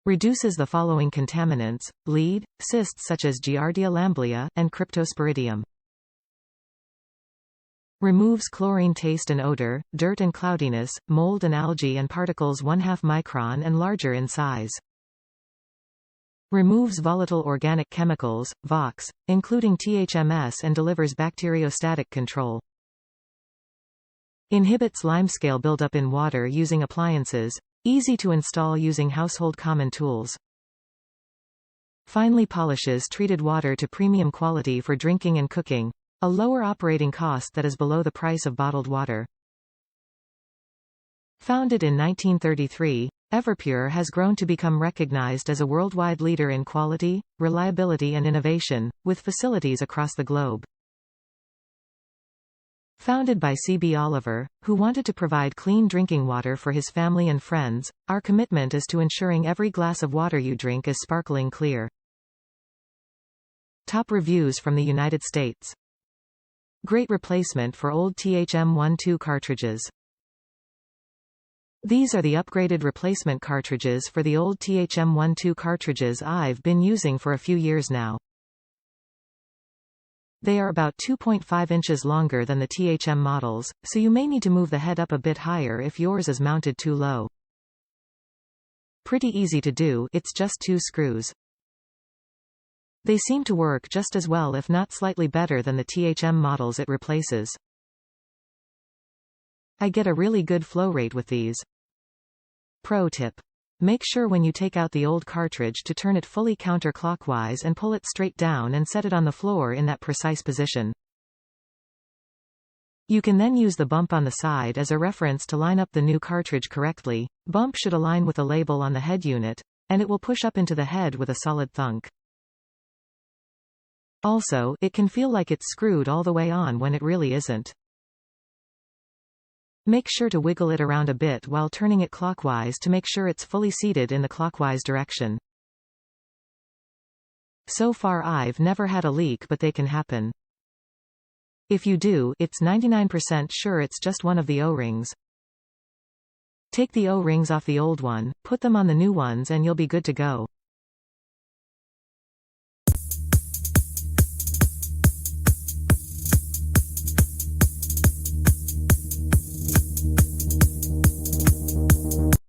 Reduces the following contaminants: lead, cysts such as giardia, lamblia, and cryptosporidium. Removes chlorine, taste and odor, dirt and cloudiness, mold and algae and particles 1/2 micron and larger in size. Removes volatile organic chemicals, vocs, including THMS, and delivers bacteriostatic control. Inhibits limescale buildup in water using appliances. Easy to install using household common tools. Finely polishes treated water to premium quality for drinking and cooking. A lower operating cost that is below the price of bottled water. Founded in 1933, Everpure has grown to become recognized as a worldwide leader in quality, reliability and innovation, with facilities across the globe. Founded by C.B.Oliver, who wanted to provide clean drinking water for his family and friends, our commitment is to ensuring every glass of water you drink is sparkling clear. Top reviews from the United States. Great replacement for old THM12 cartridges. These are the upgraded replacement cartridges for the old THM12 cartridges I've been using for a few years now. They are about 2.5 inches longer than the THM models, so you may need to move the head up a bit higher if yours is mounted too low. Pretty easy to do, it's just 2 screws. They seem to work just as well, if not slightly better, than the THM models it replaces. I get a really good flow rate with these. Pro tip. Make sure when you take out the old cartridge to turn it fully counterclockwise and pull it straight down and set it on the floor in that precise position. You can then use the bump on the side as a reference to line up the new cartridge correctly. Bump should align with the label on the head unit, and it will push up into the head with a solid thunk. Also, it can feel like it's screwed all the way on when it really isn't. Make sure to wiggle it around a bit while turning it clockwise to make sure it's fully seated in the clockwise direction. So far I've never had a leak, but they can happen. If you do, it's 99% sure it's just one of the O-rings. Take the O-rings off the old one, put them on the new ones and you'll be good to go.